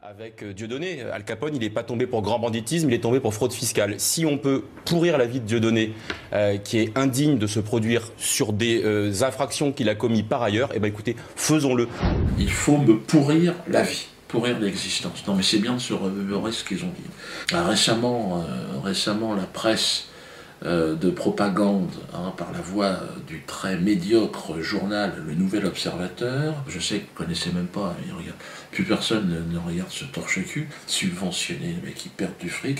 Avec Dieudonné, Al Capone, il n'est pas tombé pour grand banditisme, il est tombé pour fraude fiscale. Si on peut pourrir la vie de Dieudonné, qui est indigne de se produire sur des infractions qu'il a commises par ailleurs, eh ben écoutez, faisons-le. Il faut me pourrir la vie, pourrir l'existence. Non mais c'est bien de se remémorer ce qu'ils ont dit. Récemment, la presse de propagande par la voix du très médiocre journal Le Nouvel Observateur, je sais que vous ne connaissez même pas, plus personne ne regarde ce torche-cul, subventionné, les mecs qui perdent du fric,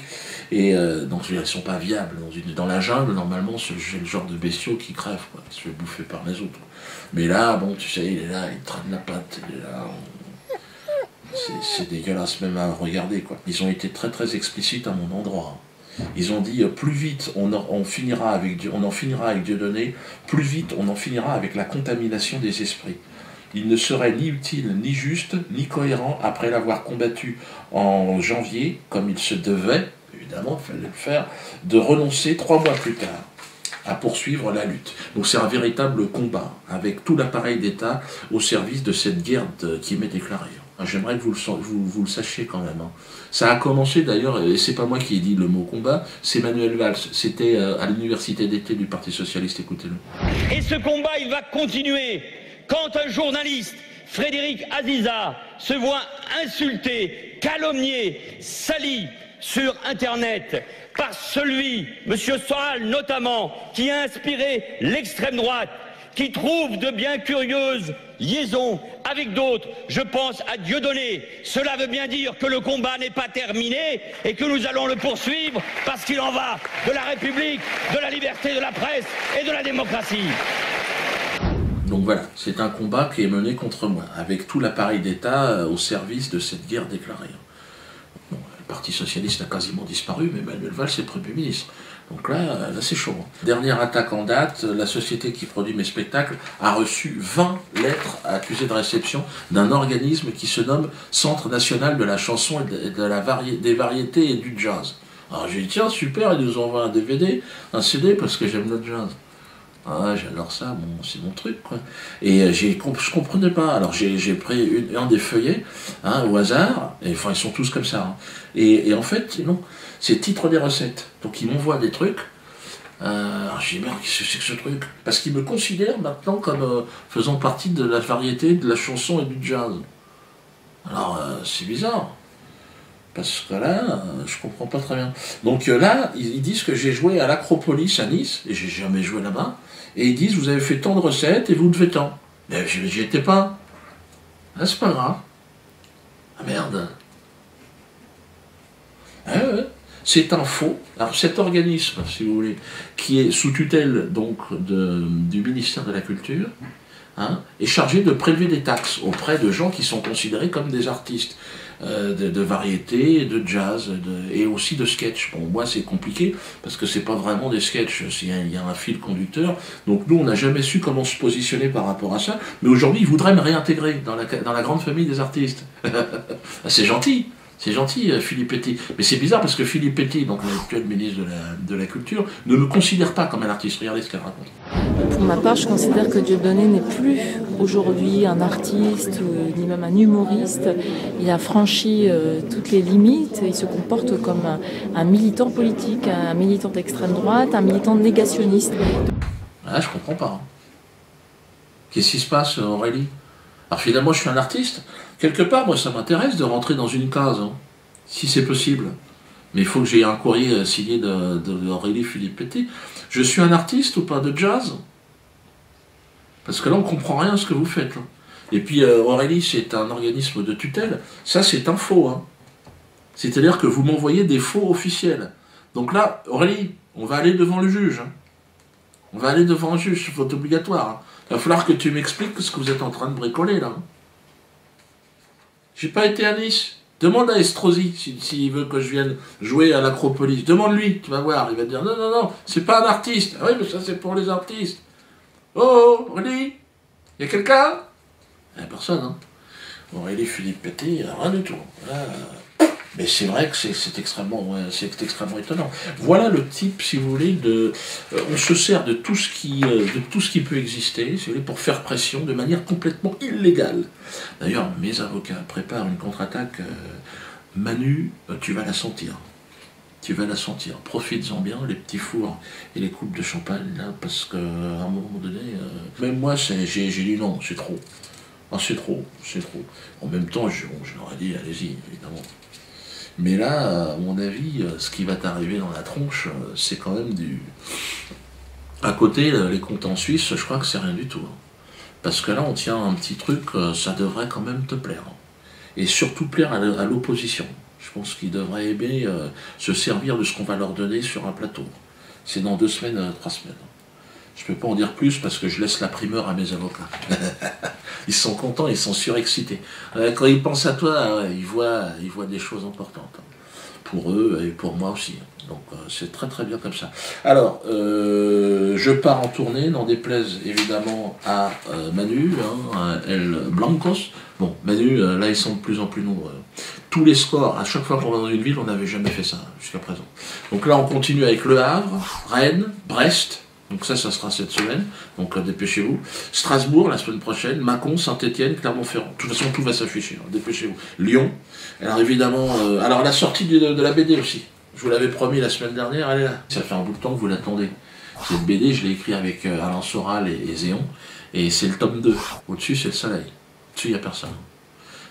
et donc ils ne sont pas viables. Dans la jungle, normalement, c'est le genre de bestiaux qui crèvent, quoi, qui se fait bouffer par les autres. Mais là, bon, tu sais, il est là, il traîne la patte, il est là... C'est dégueulasse même à regarder, quoi. Ils ont été très très explicites à mon endroit. Ils ont dit plus vite on en finira avec Dieudonné, plus vite on en finira avec la contamination des esprits. Il ne serait ni utile, ni juste, ni cohérent, après l'avoir combattu en janvier, comme il se devait, évidemment, il fallait le faire, de renoncer 3 mois plus tard à poursuivre la lutte. Donc c'est un véritable combat, avec tout l'appareil d'État au service de cette guerre qui m'est déclarée. J'aimerais que vous le sachiez quand même. Ça a commencé d'ailleurs, et c'est pas moi qui ai dit le mot combat, c'est Manuel Valls. C'était à l'université d'été du Parti Socialiste, écoutez-le. Et ce combat, il va continuer quand un journaliste, Frédéric Aziza, se voit insulté, calomnié, sali sur Internet par celui, M. Soral notamment, qui a inspiré l'extrême droite, qui trouve de bien curieuses liaisons avec d'autres. Je pense à Dieudonné. Cela veut bien dire que le combat n'est pas terminé et que nous allons le poursuivre parce qu'il en va de la République, de la liberté de la presse et de la démocratie. Donc voilà, c'est un combat qui est mené contre moi, avec tout l'appareil d'État au service de cette guerre déclarée. Bon, le Parti Socialiste a quasiment disparu, mais Manuel Valls est Premier ministre. Donc là c'est chaud. Dernière attaque en date, la société qui produit mes spectacles a reçu 20 lettres accusées de réception d'un organisme qui se nomme Centre National de la Chanson et des Variétés et du Jazz. Alors j'ai dit tiens super, ils nous envoient un DVD, un CD parce que j'aime le jazz. Ah, j'adore ça, bon, c'est mon truc, quoi. Et je comprenais pas. Alors j'ai pris un des feuillets, au hasard, et enfin ils sont tous comme ça. Et en fait, non, c'est titre des recettes. Donc ils m'envoient des trucs. Alors j'ai dit merde, qu'est-ce que c'est que ce truc? Parce qu'ils me considèrent maintenant comme faisant partie de la variété, de la chanson et du jazz. Alors c'est bizarre. Parce que là, je comprends pas très bien. Donc là, ils disent que j'ai joué à l'Acropolis à Nice, et j'ai jamais joué là-bas, et ils disent, vous avez fait tant de recettes, et vous devez tant. Mais j'y étais pas. Ah, c'est pas grave. Ah merde. Ah, ouais. C'est un faux. Alors cet organisme, si vous voulez, qui est sous tutelle donc du ministère de la Culture, est chargé de prélever des taxes auprès de gens qui sont considérés comme des artistes de variété, de jazz et aussi de sketch. Bon, moi c'est compliqué parce que c'est pas vraiment des sketchs, il y a un fil conducteur. Donc nous on n'a jamais su comment se positionner par rapport à ça. Mais aujourd'hui ils voudraient me réintégrer dans la grande famille des artistes. C'est gentil. C'est gentil, Philippe Petit. Mais c'est bizarre parce que Philippe Petit, donc l'actuel ministre de la Culture, ne me considère pas comme un artiste. Regardez ce qu'elle raconte. Pour ma part, je considère que Dieudonné n'est plus aujourd'hui un artiste ni même un humoriste. Il a franchi toutes les limites. Il se comporte comme un militant politique, un militant d'extrême droite, un militant négationniste. Ah, je comprends pas. Qu'est-ce qui se passe, Aurélie? Alors finalement, je suis un artiste. Quelque part, moi, ça m'intéresse de rentrer dans une case, si c'est possible. Mais il faut que j'aie un courrier signé d'Aurélie Philippe Petit. Je suis un artiste ou pas de jazz? Parce que là, on comprend rien à ce que vous faites. Et puis, Aurélie, c'est un organisme de tutelle. Ça, c'est un faux. C'est-à-dire que vous m'envoyez des faux officiels. Donc là, Aurélie, on va aller devant le juge. On va aller devant un juge, c'est obligatoire. Il va falloir que tu m'expliques ce que vous êtes en train de bricoler, là. J'ai pas été à Nice. Demande à Estrosi s'il veut que je vienne jouer à l'Acropolis. Demande-lui, tu vas voir. Il va te dire non, non, non, c'est pas un artiste. Ah oui, mais ça c'est pour les artistes. Oh, Aurélie, y a quelqu'un? Il n'y a personne, Aurélie Philippe Petit, rien du tout. Là, Mais c'est vrai que c'est extrêmement étonnant. Voilà le type, si vous voulez, on se sert de tout ce qui peut exister, si vous voulez, pour faire pression de manière complètement illégale. D'ailleurs, mes avocats préparent une contre-attaque. Manu, tu vas la sentir. Tu vas la sentir. Profites-en bien, les petits fours et les coupes de champagne, là, parce qu'à un moment donné, même moi, j'ai dit non, c'est trop. Ah, c'est trop. En même temps, je leur ai dit, allez-y, évidemment. Mais là, à mon avis, ce qui va t'arriver dans la tronche, c'est quand même du... À côté, les comptes en Suisse, je crois que c'est rien du tout. Parce que là, on tient un petit truc, ça devrait quand même te plaire. Et surtout plaire à l'opposition. Je pense qu'ils devraient aimer se servir de ce qu'on va leur donner sur un plateau. C'est dans 2 semaines, 3 semaines. Je ne peux pas en dire plus parce que je laisse la primeur à mes avocats. Ils sont contents, ils sont surexcités. Quand ils pensent à toi, ils voient des choses importantes. Pour eux et pour moi aussi. Donc c'est très très bien comme ça. Alors, je pars en tournée, n'en déplaise évidemment à Manu, à El Blancos. Bon, Manu, là ils sont de plus en plus nombreux. Tous les scores, à chaque fois qu'on va dans une ville, on n'avait jamais fait ça jusqu'à présent. Donc là on continue avec Le Havre, Rennes, Brest. Donc ça sera cette semaine, donc dépêchez-vous. Strasbourg la semaine prochaine, Mâcon, Saint-Étienne, Clermont-Ferrand. De toute façon, tout va s'afficher, hein. Dépêchez-vous. Lyon. Alors évidemment, alors la sortie de la BD aussi. Je vous l'avais promis la semaine dernière, elle est là. Ça fait un bout de temps que vous l'attendez. Cette BD, je l'ai écrit avec Alain Soral et Zéon, et c'est le tome 2. Au-dessus, c'est le soleil. Au-dessus, il n'y a personne.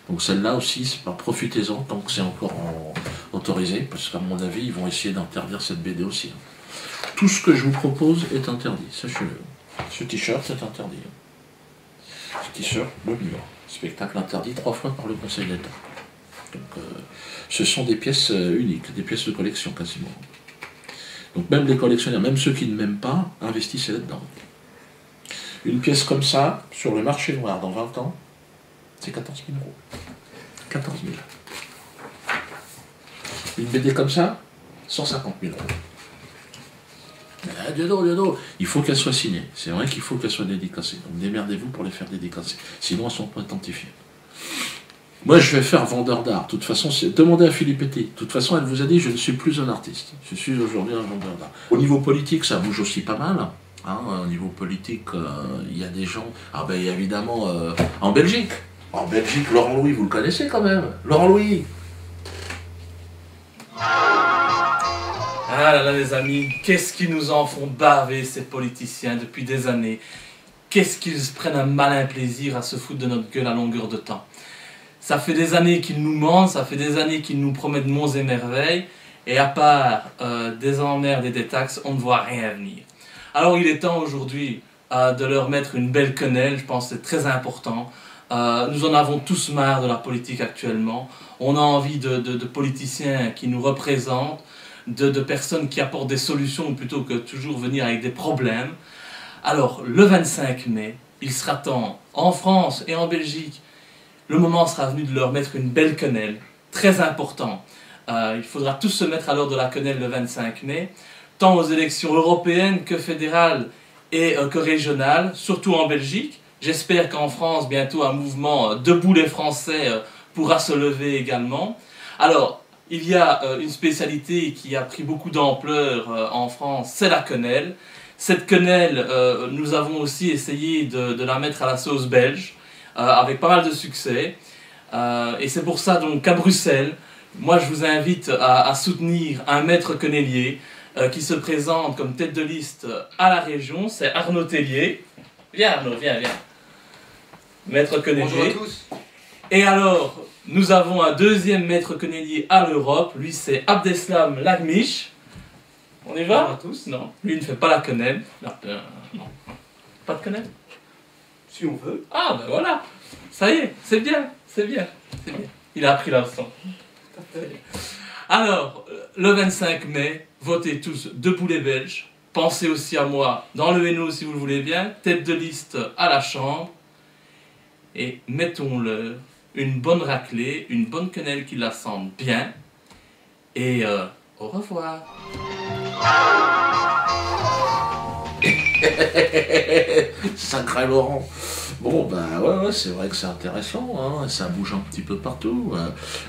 Donc celle-là aussi, profitez-en tant que c'est encore autorisé, parce qu'à mon avis, ils vont essayer d'interdire cette BD aussi. Tout ce que je vous propose est interdit, sachez-le. Ce t-shirt, c'est interdit. Ce t-shirt, le mur. Spectacle interdit 3 fois par le Conseil d'État. Donc, ce sont des pièces uniques, des pièces de collection quasiment. Donc même les collectionneurs, même ceux qui ne m'aiment pas, investissent là-dedans. Une pièce comme ça, sur le marché noir dans 20 ans, c'est 14 000 €. 14 000. Une BD comme ça, 150 000 €. Ah, Dieudo, il faut qu'elle soit signée. C'est vrai qu'il faut qu'elle soit dédicacée. Donc démerdez-vous pour les faire dédicacer. Sinon, elles ne sont pas identifiées. Moi, je vais faire vendeur d'art. De toute façon, demandez à Philippe Etty. De toute façon, elle vous a dit, je ne suis plus un artiste. Je suis aujourd'hui un vendeur d'art. Au niveau politique, ça bouge aussi pas mal. Hein, au niveau politique, il y a des gens... Ah ben, il y a évidemment en Belgique. En Belgique, Laurent Louis, vous le connaissez quand même. Laurent Louis. Ah là là les amis, qu'est-ce qu'ils nous en font baver ces politiciens depuis des années. Qu'est-ce qu'ils prennent un malin plaisir à se foutre de notre gueule à longueur de temps. Ça fait des années qu'ils nous mentent, ça fait des années qu'ils nous promettent monts et merveilles, et à part des emmerdes et des taxes, on ne voit rien venir. Alors il est temps aujourd'hui de leur mettre une belle quenelle, je pense que c'est très important. Nous en avons tous marre de la politique actuellement. On a envie de politiciens qui nous représentent, de personnes qui apportent des solutions plutôt que toujours venir avec des problèmes. Alors, le 25 mai, il sera temps, en France et en Belgique, le moment sera venu de leur mettre une belle quenelle, très important. Il faudra tous se mettre à l'heure de la quenelle le 25 mai, tant aux élections européennes que fédérales et que régionales, surtout en Belgique. J'espère qu'en France, bientôt, un mouvement Debout les Français pourra se lever également. Alors, il y a une spécialité qui a pris beaucoup d'ampleur en France, c'est la quenelle. Cette quenelle, nous avons aussi essayé de la mettre à la sauce belge, avec pas mal de succès. Et c'est pour ça donc qu'à Bruxelles, moi je vous invite à soutenir un maître quenellier qui se présente comme tête de liste à la région, c'est Arnaud Tellier. Viens Arnaud, viens. Maître quenellier. Bonjour à tous. Et alors, nous avons un deuxième maître quenellier à l'Europe, lui c'est Abdeslam Lagmish. On y va? Bonjour à tous. Non, lui ne fait pas la quenelle. Non. Pas de quenelle? Si on veut. Ah ben voilà, ça y est, c'est bien. Il a appris la leçon. Alors, le 25 mai, votez tous Debout les Belges. Pensez aussi à moi dans le Hainaut si vous le voulez bien, tête de liste à la Chambre. Et mettons-le une bonne raclée, une bonne quenelle qui la sente bien. Et au revoir. Sacré Laurent. Bon, bah ouais, c'est vrai que c'est intéressant, hein, ça bouge un petit peu partout.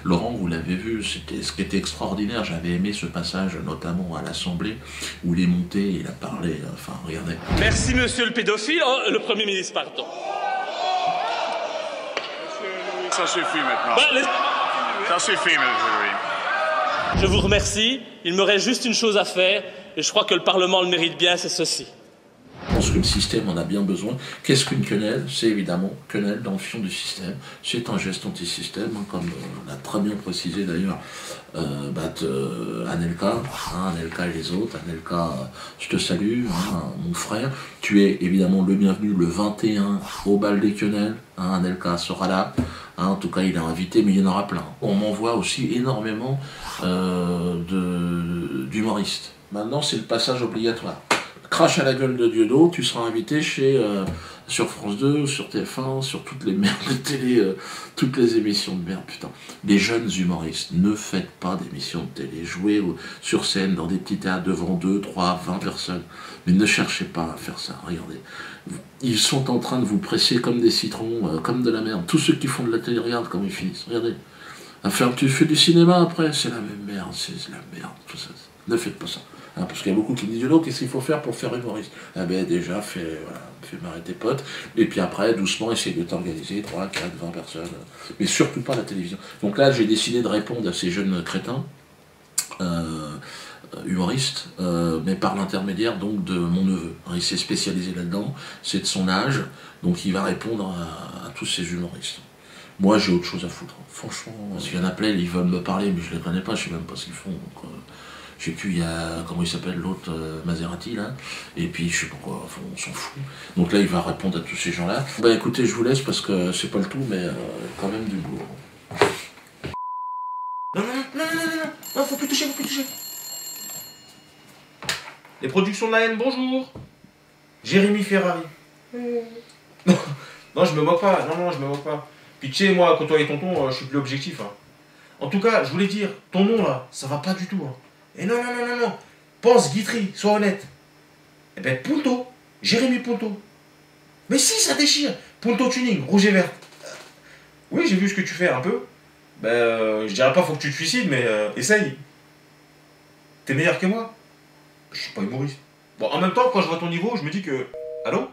Laurent, vous l'avez vu, ce qui était extraordinaire, j'avais aimé ce passage, notamment à l'Assemblée, où il est monté, il a parlé, enfin, regardez. Merci, monsieur le pédophile, le Premier ministre, pardon. Ça suffit maintenant. Ça suffit, monsieur Louis. Je vous remercie, il me reste juste une chose à faire, et je crois que le Parlement le mérite bien, c'est ceci. Je pense que le système en a bien besoin. Qu'est-ce qu'une quenelle? C'est évidemment quenelle dans le fion du système. C'est un geste anti-système, hein, comme l'a très bien précisé d'ailleurs Anelka, Anelka et les autres. Anelka, je te salue, mon frère. Tu es évidemment le bienvenu le 21 au bal des quenelles. Anelka sera là. En tout cas, il est invité, mais il y en aura plein. On m'envoie aussi énormément d'humoristes. Maintenant, c'est le passage obligatoire. Crache à la gueule de Dieudo, tu seras invité sur France 2, sur TF1, sur toutes les merdes de télé, toutes les émissions de merde, putain. Les jeunes humoristes, ne faites pas d'émissions de télé, jouez sur scène dans des petits théâtres devant 2, 3, 20 personnes, mais ne cherchez pas à faire ça, regardez. Ils sont en train de vous presser comme des citrons, comme de la merde. Tous ceux qui font de la télé, regarde comment ils finissent, regardez. Tu fais du cinéma après, c'est la même merde, c'est la merde, tout ça. Ne faites pas ça. Hein, parce qu'il y a beaucoup qui me disent « qu'est-ce qu'il faut faire pour faire humoriste ?» Ah ben déjà, fais marrer tes potes, et puis après, doucement, essaye de t'organiser, 3, 4, 20 personnes, mais surtout pas la télévision. Donc là, j'ai décidé de répondre à ces jeunes crétins, humoristes, mais par l'intermédiaire donc de mon neveu. Hein, il s'est spécialisé là-dedans, c'est de son âge, donc il va répondre à tous ces humoristes. Moi, j'ai autre chose à foutre, franchement. Parce qu'il y en a plein, ils veulent me parler, mais je les connais pas, je sais même pas ce qu'ils font. Donc, je sais plus, il y a, comment il s'appelle l'autre, Maserati, là, et puis je sais pas quoi, enfin, on s'en fout. Donc là, il va répondre à tous ces gens-là. Bah écoutez, je vous laisse parce que c'est pas le tout, mais quand même du boulot. Non, faut plus toucher, faut plus toucher. Les productions de la haine, bonjour. Jérémy Ferrari. Non, je me moque pas, non, je me moque pas. Puis tu sais, moi, quand toi et tonton, je suis plus objectif. Hein. En tout cas, je voulais dire, ton nom là, ça va pas du tout. Hein. Et non. Pense Guitry, sois honnête. Eh ben, Punto. Jérémy Punto. Mais si, ça déchire. Punto Tuning, rouge et vert. Oui, j'ai vu ce que tu fais un peu. Ben, je dirais pas faut que tu te suicides, mais essaye. T'es meilleur que moi. Je suis pas humoriste. Bon, en même temps, quand je vois ton niveau, je me dis que... Allô?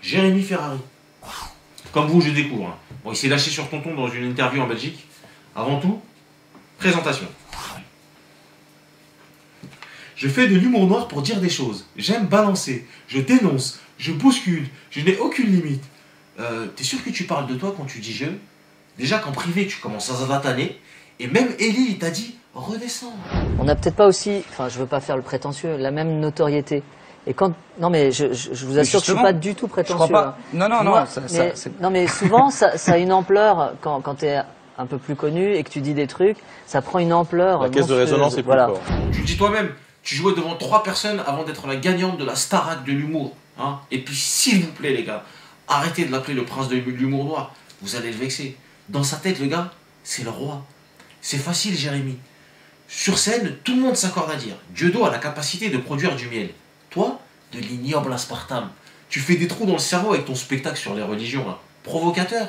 Jérémy Ferrari. Comme vous, je découvre. Hein. Bon, il s'est lâché sur tonton dans une interview en Belgique. Avant tout, présentation. Je fais de l'humour noir pour dire des choses. J'aime balancer. Je dénonce. Je bouscule. Je n'ai aucune limite. T'es sûr que tu parles de toi quand tu dis je? Déjà qu'en privé, tu commences à zataner. Et même Ellie, il t'a dit redescends. On n'a peut-être pas aussi, enfin je veux pas faire le prétentieux, la même notoriété. Et quand, non mais je vous assure que je suis pas du tout prétentieux. Je crois pas. Non. Non mais souvent ça a une ampleur quand t'es un peu plus connu et que tu dis des trucs, ça prend une ampleur. La caisse de résonance est plus forte. Tu le dis toi-même, tu jouais devant 3 personnes avant d'être la gagnante de la Starac de l'humour. Hein. Et puis s'il vous plaît les gars, arrêtez de l'appeler le prince de l'humour noir. Vous allez le vexer. Dans sa tête, le gars, c'est le roi. C'est facile, Jérémy. Sur scène, tout le monde s'accorde à dire Dieudo a la capacité de produire du miel. Toi, de l'ignoble aspartame. Tu fais des trous dans le cerveau avec ton spectacle sur les religions. Hein. Provocateur.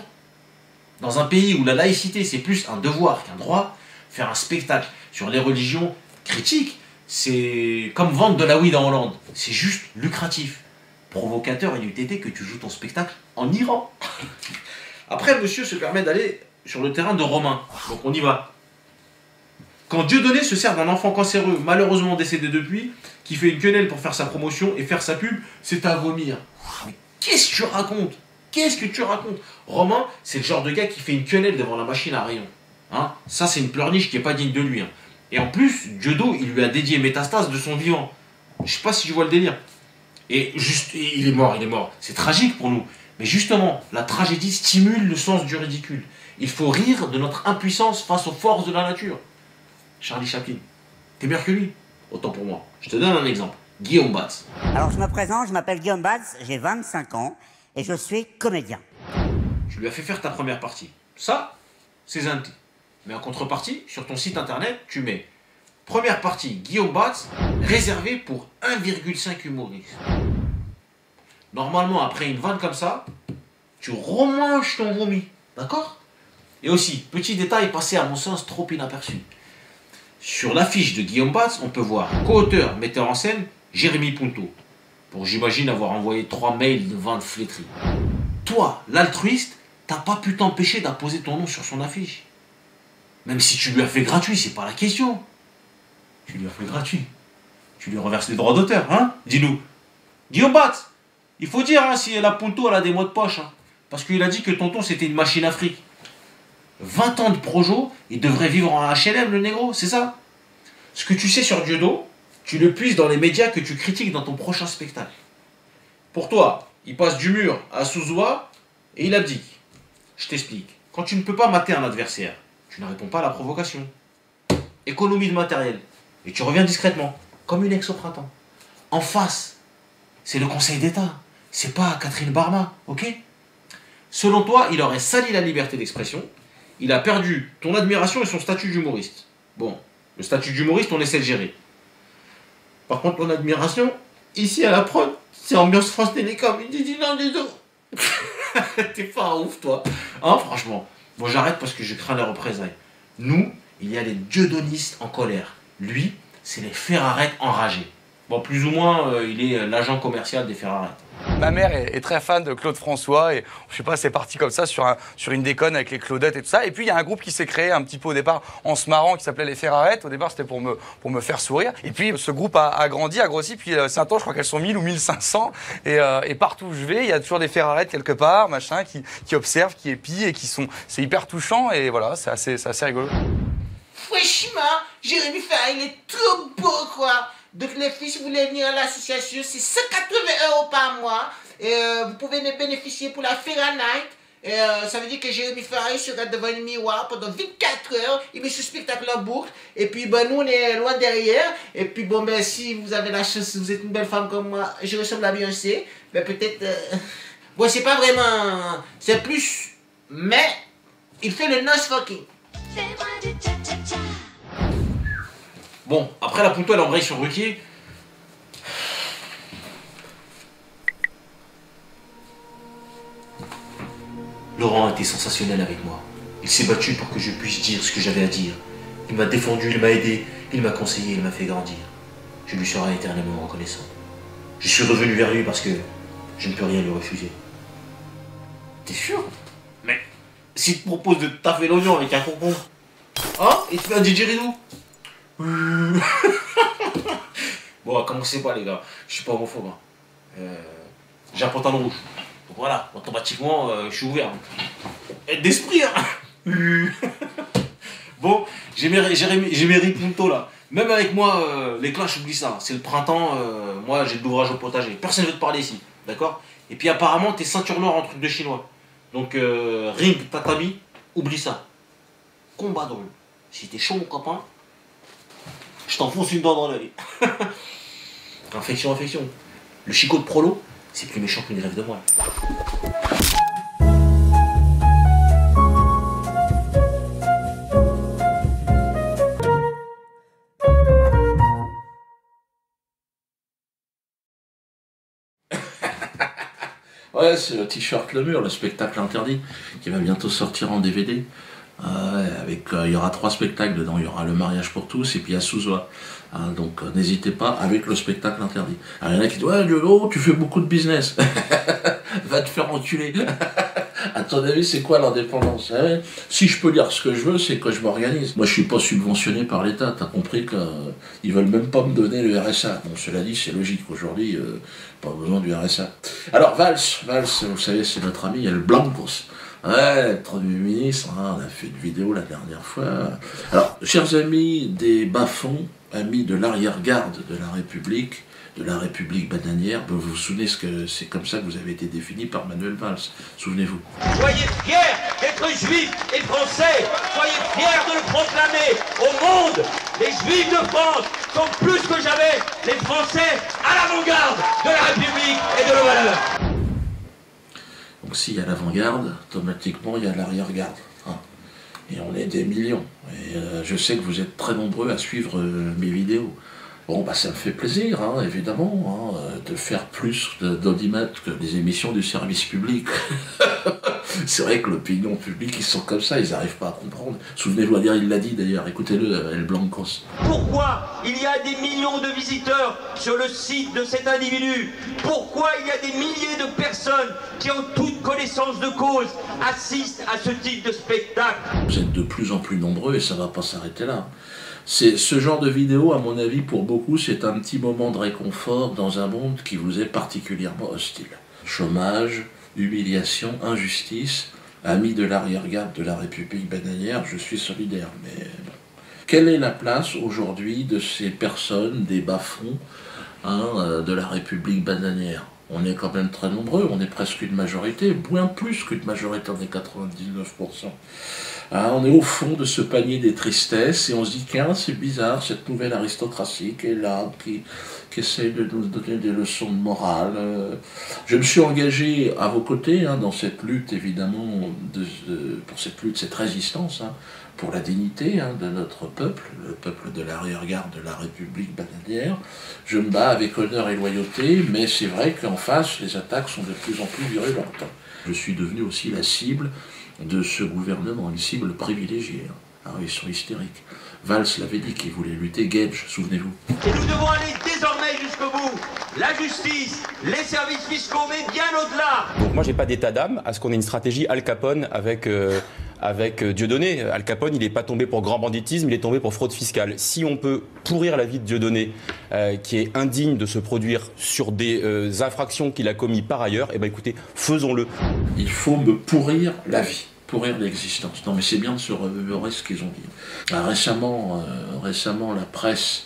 Dans un pays où la laïcité, c'est plus un devoir qu'un droit, faire un spectacle sur les religions critiques, c'est comme vendre de la weed en Hollande. C'est juste lucratif. Provocateur, il eût été que tu joues ton spectacle en Iran. Après, monsieur se permet d'aller sur le terrain de Romain. Donc on y va. Quand Dieudonné se sert d'un enfant cancéreux, malheureusement décédé depuis, qui fait une quenelle pour faire sa promotion et faire sa pub, c'est à vomir. Mais qu'est-ce que tu racontes? Qu'est-ce que tu racontes? Romain, c'est le genre de gars qui fait une quenelle devant la machine à rayons. Hein, ça, c'est une pleurniche qui n'est pas digne de lui. Hein. Et en plus, Dieudo, il lui a dédié Métastase de son vivant. Je sais pas si je vois le délire. Et juste, il est mort. C'est tragique pour nous. Mais justement, la tragédie stimule le sens du ridicule. Il faut rire de notre impuissance face aux forces de la nature. Charlie Chaplin, t'es meilleur que lui? Autant pour moi. Je te donne un exemple. Guillaume Batz. Alors je me présente, je m'appelle Guillaume Batz, j'ai 25 ans et je suis comédien. Tu lui as fait faire ta première partie. Ça, c'est gentil. Mais en contrepartie, sur ton site internet, tu mets Première partie, Guillaume Batz, réservé pour 1,5 humoristes. Normalement, après une vanne comme ça, tu remanges ton vomi. D'accord? Et aussi, petit détail passé à mon sens trop inaperçu. Sur l'affiche de Guillaume Batz, on peut voir co-auteur, metteur en scène, Jérémy Punto. Pour, j'imagine, avoir envoyé 3 mails de vannes flétries. Toi, l'altruiste, t'as pas pu t'empêcher d'apposer ton nom sur son affiche. Même si tu lui as fait gratuit, c'est pas la question. Tu lui as fait gratuit. Tu lui reverses les droits d'auteur, hein? Dis-nous. Guillaume Batz, il faut dire hein, si la Punto elle a des mots de poche. Hein, parce qu'il a dit que tonton c'était une machine à fric. 20 ans de projo, il devrait vivre en HLM le négro, c'est ça? Ce que tu sais sur Dieudo, tu le puises dans les médias que tu critiques dans ton prochain spectacle. Pour toi, il passe du mur à Souzoua et il abdique. Je t'explique. Quand tu ne peux pas mater un adversaire, tu ne réponds pas à la provocation. Économie de matériel. Et tu reviens discrètement, comme une ex au printemps. En face, c'est le Conseil d'État. C'est pas Catherine Barma, ok? Selon toi, il aurait sali la liberté d'expression. Il a perdu ton admiration et son statut d'humoriste. Bon, le statut d'humoriste, on essaie de gérer. Par contre, ton admiration, ici à la prod, c'est ambiance France Télécom. Il dit non, du tout. T'es pas ouf, toi. Hein, franchement. Bon, j'arrête parce que je crains les représailles. Nous, il y a les dieudonnistes en colère. Lui, c'est les Ferrarettes enragés. Bon, plus ou moins, il est l'agent commercial des Ferrarettes. Ma mère est très fan de Claude François et je sais pas, c'est parti comme ça sur une déconne avec les Claudettes et tout ça. Et puis il y a un groupe qui s'est créé un petit peu au départ en se marrant qui s'appelait les Ferrarettes. Au départ c'était pour me faire sourire. Et puis ce groupe a grandi, a grossi. Puis c'est un temps, je crois qu'elles sont 1000 ou 1500. Et partout où je vais, il y a toujours des Ferrarettes quelque part, machin, qui observent, qui épient et qui sont. C'est hyper touchant et voilà, c'est assez rigolo. Franchement, Jérémy Ferrari, il est trop beau quoi. Donc les filles, si vous voulez venir à l'association, c'est 180 € par mois. Et vous pouvez bénéficier pour la Ferra Night. Et ça veut dire que Jérémy Ferrari sera devant le miroir pendant 24 heures. Il met ce spectacle en boucle. Et puis ben, nous, on est loin derrière. Et puis bon, ben, si vous avez la chance, si vous êtes une belle femme comme moi, je ressemble à Beyoncé. Ben peut-être... Bon, c'est pas vraiment... C'est plus... Mais, il fait le nose fucking. Bon, après la Punto, elle embraye sur Ruquier. Laurent a été sensationnel avec moi. Il s'est battu pour que je puisse dire ce que j'avais à dire. Il m'a défendu, il m'a aidé, il m'a conseillé, il m'a fait grandir. Je lui serai éternellement reconnaissant. Je suis revenu vers lui parce que je ne peux rien lui refuser. T'es sûr? Mais s'il te propose de taffer l'oignon avec un concombre, hein? Et tu fais un didgeridoo? Bon, commencez pas les gars, je suis pas homophobe. Hein. J'ai un pantalon rouge. Donc voilà, automatiquement, je suis ouvert. Aide d'esprit, hein. Bon, j'ai mes Punto là. Même avec moi, les clashs, oublie ça. C'est le printemps, moi j'ai de l'ouvrage au potager. Personne ne veut te parler ici, d'accord? Et puis apparemment, t'es ceinture noire en truc de chinois. Donc, ring, tatami, oublie ça. Combat drôle. Si t'es chaud, mon copain, je t'enfonce une dent dans l'œil. Infection. Le chicot de prolo, c'est plus méchant qu'une grève de moelle. Ouais, c'est le t-shirt Le Mur, le spectacle interdit, qui va bientôt sortir en DVD. Avec, il y aura 3 spectacles dedans, il y aura Le Mariage pour tous et puis il y a Souzoua. Donc n'hésitez pas avec le spectacle interdit. Alors il y en a qui disent ouais Dieudo, tu fais beaucoup de business. Va te faire enculer. À ton avis, c'est quoi l'indépendance? Si je peux dire ce que je veux, c'est que je m'organise. Moi je suis pas subventionné par l'État, t'as compris qu'ils veulent même pas me donner le RSA. Bon cela dit c'est logique, aujourd'hui pas besoin du RSA. Alors Valls, vous savez c'est notre ami, il y a le Blancos. Ouais, le Premier ministre, hein, on a fait une vidéo la dernière fois. Alors, chers amis des bas-fonds, amis de l'arrière-garde de la République bananière, vous vous souvenez que c'est comme ça que vous avez été défini par Manuel Valls, souvenez-vous. Soyez fiers d'être juifs et français, soyez fiers de le proclamer au monde. Les juifs de France sont plus que jamais les Français à l'avant-garde de la République et de nos valeurs. Donc s'il y a l'avant-garde, automatiquement il y a l'arrière-garde. Hein. Et on est des millions. Et je sais que vous êtes très nombreux à suivre mes vidéos. Bon, bah, ça me fait plaisir, hein, évidemment, de faire plus d'audimat que les émissions du service public. C'est vrai que l'opinion publique, ils sont comme ça, ils n'arrivent pas à comprendre. Souvenez-vous, il l'a dit d'ailleurs, écoutez-le, El Blancos. Pourquoi il y a des millions de visiteurs sur le site de cet individu? Pourquoi il y a des milliers de personnes qui, en toute connaissance de cause, assistent à ce type de spectacle? Vous êtes de plus en plus nombreux et ça ne va pas s'arrêter là. Ce genre de vidéo, à mon avis, pour beaucoup, c'est un petit moment de réconfort dans un monde qui vous est particulièrement hostile. Chômage, humiliation, injustice, amis de l'arrière-garde de la République bananière, je suis solidaire. Mais bon. Quelle est la place aujourd'hui de ces personnes, des bas-fonds de la République bananière? On est quand même très nombreux, on est presque une majorité, bien plus qu'une majorité, on est 99%. On est au fond de ce panier des tristesses et on se dit tiens, c'est bizarre, cette nouvelle aristocratie qui est là, qui essaie de nous donner des leçons de morale. Je me suis engagé à vos côtés dans cette lutte, évidemment, pour cette lutte, cette résistance, pour la dignité de notre peuple, le peuple de l'arrière-garde de la République bananière. Je me bats avec honneur et loyauté, mais c'est vrai qu'en face, les attaques sont de plus en plus virulentes. Je suis devenu aussi la cible de ce gouvernement, une cible privilégiée. Ils sont hystériques. Valls l'avait dit qu'il voulait lutter, Gage, souvenez-vous. Et nous devons aller désormais jusqu'au bout. La justice, les services fiscaux, mais bien au-delà. Donc moi, j'ai pas d'état d'âme à ce qu'on ait une stratégie Al Capone avec Dieudonné. Al Capone, il n'est pas tombé pour grand banditisme, il est tombé pour fraude fiscale. Si on peut pourrir la vie de Dieudonné, qui est indigne de se produire sur des infractions qu'il a commises par ailleurs, eh ben écoutez, faisons-le. Il faut me pourrir la vie. Pourrir l'existence. Non mais c'est bien de se remémorer ce qu'ils ont dit. Récemment, la presse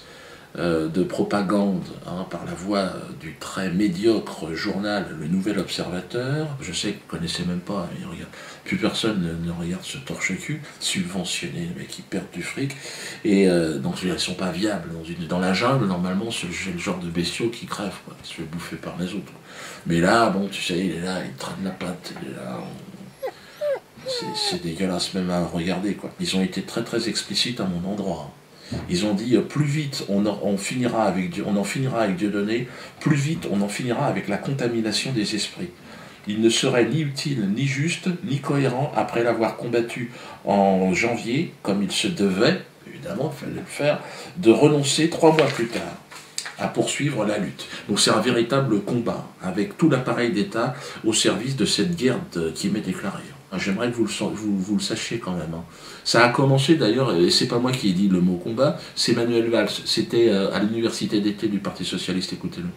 de propagande par la voix du très médiocre journal Le Nouvel Observateur, je sais que vous ne connaissez même pas, plus personne ne regarde ce torche-cul, subventionné, mais qui perdent du fric, et donc ils ne sont pas viables. Dans la jungle, normalement, c'est le genre de bestiaux qui crèvent, quoi, qui se fait bouffer par les autres. Mais là, bon, tu sais, il est là, il traîne la patte, il est là... C'est dégueulasse même à regarder, quoi. Ils ont été très très explicites à mon endroit. Ils ont dit plus vite on en finira avec Dieudonné, plus vite on en finira avec la contamination des esprits. Il ne serait ni utile, ni juste, ni cohérent après l'avoir combattu en janvier, comme il se devait, évidemment, il fallait le faire, de renoncer 3 mois plus tard à poursuivre la lutte. Donc c'est un véritable combat, avec tout l'appareil d'État au service de cette guerre qui m'est déclarée. J'aimerais que vous le sachiez quand même. Ça a commencé d'ailleurs, et c'est pas moi qui ai dit le mot combat, c'est Manuel Valls. C'était à l'université d'été du Parti Socialiste, écoutez-le.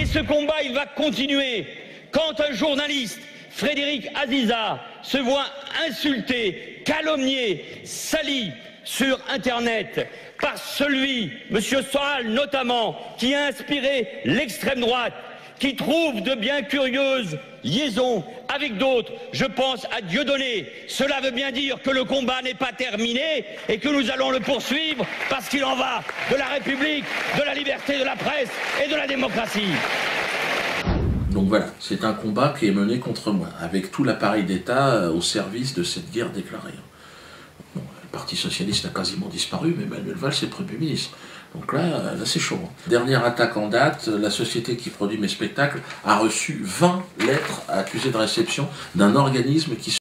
Et ce combat, il va continuer quand un journaliste, Frédéric Aziza, se voit insulté, calomnié, sali sur Internet par celui, M. Soral notamment, qui a inspiré l'extrême droite, qui trouve de bien curieuses liaisons avec d'autres. Je pense à Dieudonné. Cela veut bien dire que le combat n'est pas terminé et que nous allons le poursuivre parce qu'il en va de la République, de la liberté de la presse et de la démocratie. Donc voilà, c'est un combat qui est mené contre moi, avec tout l'appareil d'État au service de cette guerre déclarée. Bon, le Parti Socialiste a quasiment disparu, mais Manuel Valls est le Premier ministre. Donc là c'est chaud. Dernière attaque en date, la société qui produit mes spectacles a reçu 20 lettres accusées de réception d'un organisme qui